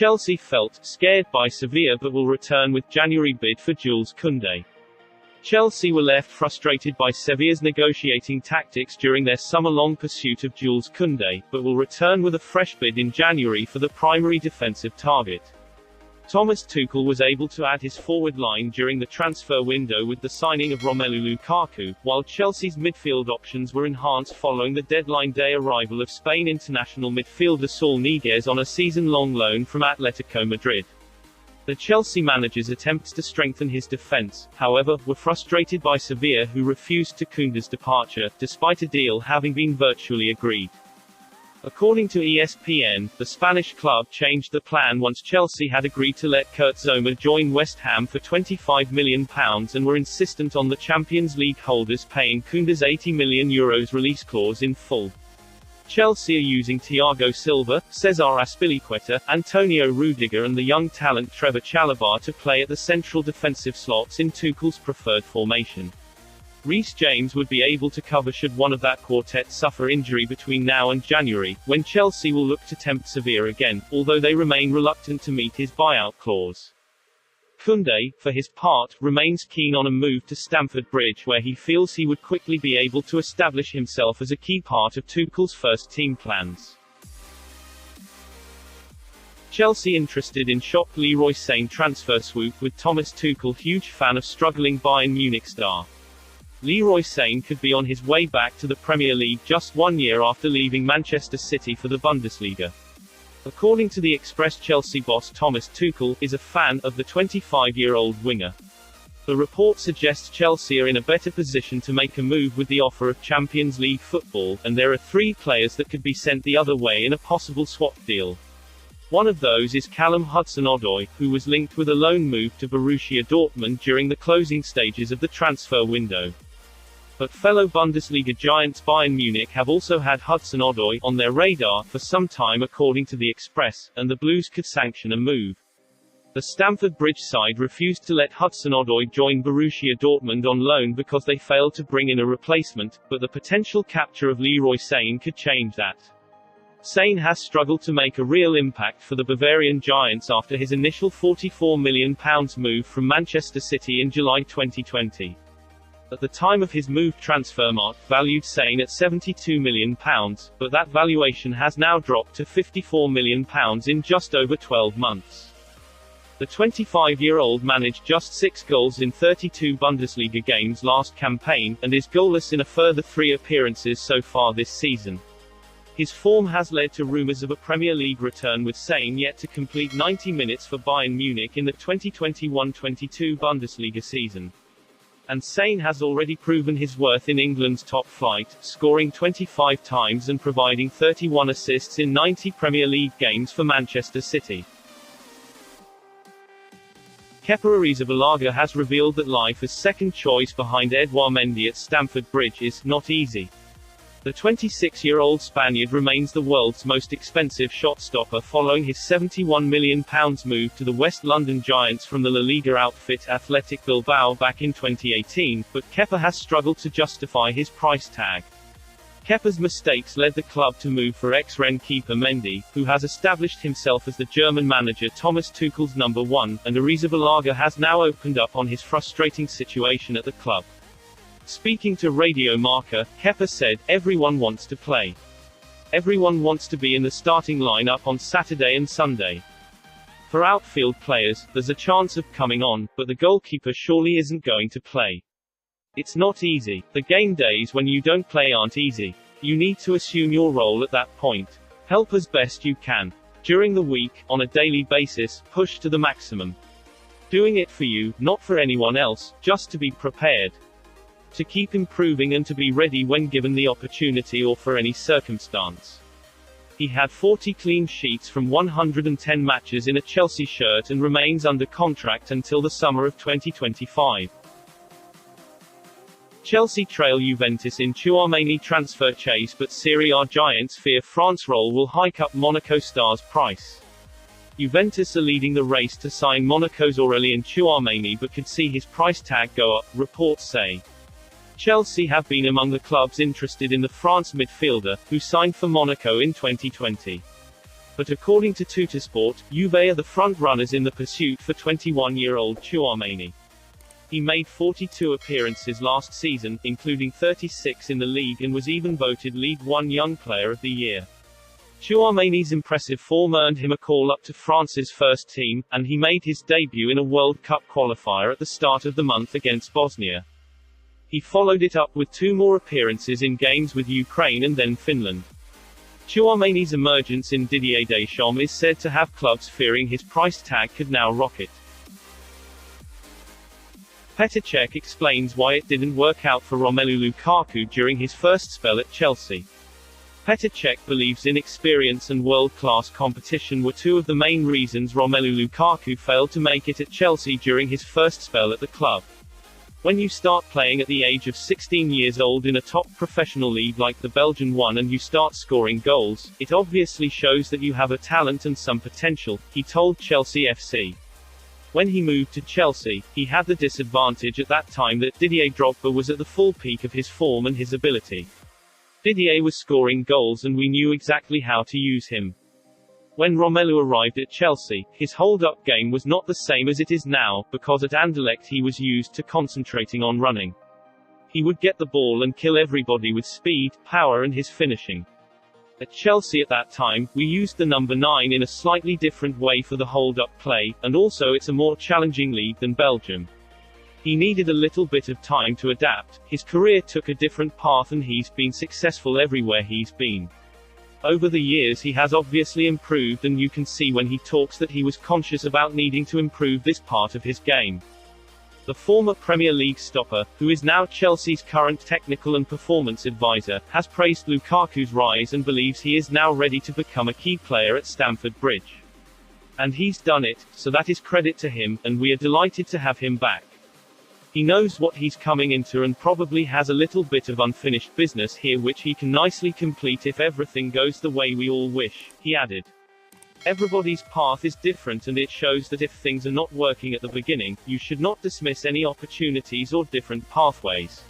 Chelsea felt scared by Sevilla but will return with January bid for Jules Kounde. Chelsea were left frustrated by Sevilla's negotiating tactics during their summer-long pursuit of Jules Kounde, but will return with a fresh bid in January for the primary defensive target. Thomas Tuchel was able to add his forward line during the transfer window with the signing of Romelu Lukaku, while Chelsea's midfield options were enhanced following the deadline day arrival of Spain international midfielder Saul Niguez on a season-long loan from Atletico Madrid. The Chelsea manager's attempts to strengthen his defense, however, were frustrated by Sevilla, who refused to Kounde's departure, despite a deal having been virtually agreed. According to ESPN, the Spanish club changed the plan once Chelsea had agreed to let Kurt Zouma join West Ham for €25 million and were insistent on the Champions League holders paying Kounde's €80 million release clause in full. Chelsea are using Thiago Silva, Cesar Azpilicueta, Antonio Rudiger and the young talent Trevor Chalobah to play at the central defensive slots in Tuchel's preferred formation. Reece James would be able to cover should one of that quartet suffer injury between now and January, when Chelsea will look to tempt Sevilla again, although they remain reluctant to meet his buyout clause. Kounde, for his part, remains keen on a move to Stamford Bridge, where he feels he would quickly be able to establish himself as a key part of Tuchel's first-team plans. Chelsea interested in shock Leroy Sane transfer swoop with Thomas Tuchel huge fan of struggling Bayern Munich star. Leroy Sane could be on his way back to the Premier League just 1 year after leaving Manchester City for the Bundesliga. According to the Express, Chelsea boss Thomas Tuchel is a fan of the 25-year-old winger. The report suggests Chelsea are in a better position to make a move with the offer of Champions League football, and there are 3 players that could be sent the other way in a possible swap deal. One of those is Callum Hudson-Odoi, who was linked with a loan move to Borussia Dortmund during the closing stages of the transfer window. But fellow Bundesliga giants Bayern Munich have also had Hudson-Odoi on their radar for some time, according to the Express, and the Blues could sanction a move. The Stamford Bridge side refused to let Hudson-Odoi join Borussia Dortmund on loan because they failed to bring in a replacement, but the potential capture of Leroy Sane could change that. Sane has struggled to make a real impact for the Bavarian Giants after his initial £44 million move from Manchester City in July 2020. At the time of his move, Transfermarkt valued Sane at £72 million, but that valuation has now dropped to £54 million in just over 12 months. The 25-year-old managed just 6 goals in 32 Bundesliga games last campaign, and is goalless in a further 3 appearances so far this season. His form has led to rumours of a Premier League return, with Sane yet to complete 90 minutes for Bayern Munich in the 2021-22 Bundesliga season. And Sane has already proven his worth in England's top flight, scoring 25 times and providing 31 assists in 90 Premier League games for Manchester City. Kepa Arrizabalaga has revealed that life as second choice behind Edouard Mendy at Stamford Bridge is not easy. The 26-year-old Spaniard remains the world's most expensive shot-stopper following his £71 million move to the West London Giants from the La Liga outfit Athletic Bilbao back in 2018, but Kepa has struggled to justify his price tag. Kepa's mistakes led the club to move for ex-Rennes keeper Mendy, who has established himself as the German manager Thomas Tuchel's number 1, and Arrizabalaga has now opened up on his frustrating situation at the club. Speaking to Radio Marca, Kepa said, "Everyone wants to play. Everyone wants to be in the starting lineup on Saturday and Sunday. For outfield players, there's a chance of coming on, but the goalkeeper surely isn't going to play. It's not easy. The game days when you don't play aren't easy. You need to assume your role at that point. Help as best you can. During the week, on a daily basis, push to the maximum. Doing it for you, not for anyone else, just to be prepared. To keep improving and to be ready when given the opportunity or for any circumstance." He had 40 clean sheets from 110 matches in a Chelsea shirt and remains under contract until the summer of 2025. Chelsea trail Juventus in Tchouameni transfer chase, but Serie A giants fear France role will hike up Monaco star's price. Juventus are leading the race to sign Monaco's Aurélien Tchouameni but could see his price tag go up, reports say. Chelsea have been among the clubs interested in the France midfielder, who signed for Monaco in 2020. But according to Tuttosport, Juve are the front-runners in the pursuit for 21-year-old Tchouameni. He made 42 appearances last season, including 36 in the league, and was even voted League One Young Player of the Year. Tchouameni's impressive form earned him a call-up to France's first team, and he made his debut in a World Cup qualifier at the start of the month against Bosnia. He followed it up with 2 more appearances in games with Ukraine and then Finland. Tchouameni's emergence in Didier Deschamps is said to have clubs fearing his price tag could now rocket. Petr Cech explains why it didn't work out for Romelu Lukaku during his first spell at Chelsea. Petr Cech believes inexperience and world-class competition were 2 of the main reasons Romelu Lukaku failed to make it at Chelsea during his first spell at the club. When you start playing at the age of 16 years old in a top professional league like the Belgian one and you start scoring goals, it obviously shows that you have a talent and some potential, he told Chelsea FC. When he moved to Chelsea, he had the disadvantage at that time that Didier Drogba was at the full peak of his form and his ability. Didier was scoring goals and we knew exactly how to use him. When Romelu arrived at Chelsea, his hold-up game was not the same as it is now, because at Anderlecht he was used to concentrating on running. He would get the ball and kill everybody with speed, power and his finishing. At Chelsea at that time, we used the number 9 in a slightly different way for the hold-up play, and also it's a more challenging league than Belgium. He needed a little bit of time to adapt, his career took a different path and he's been successful everywhere he's been. Over the years he has obviously improved and you can see when he talks that he was conscious about needing to improve this part of his game. The former Premier League stopper, who is now Chelsea's current technical and performance advisor, has praised Lukaku's rise and believes he is now ready to become a key player at Stamford Bridge. And he's done it, so that is credit to him, and we are delighted to have him back. He knows what he's coming into and probably has a little bit of unfinished business here which he can nicely complete if everything goes the way we all wish, he added. Everybody's path is different and it shows that if things are not working at the beginning, you should not dismiss any opportunities or different pathways.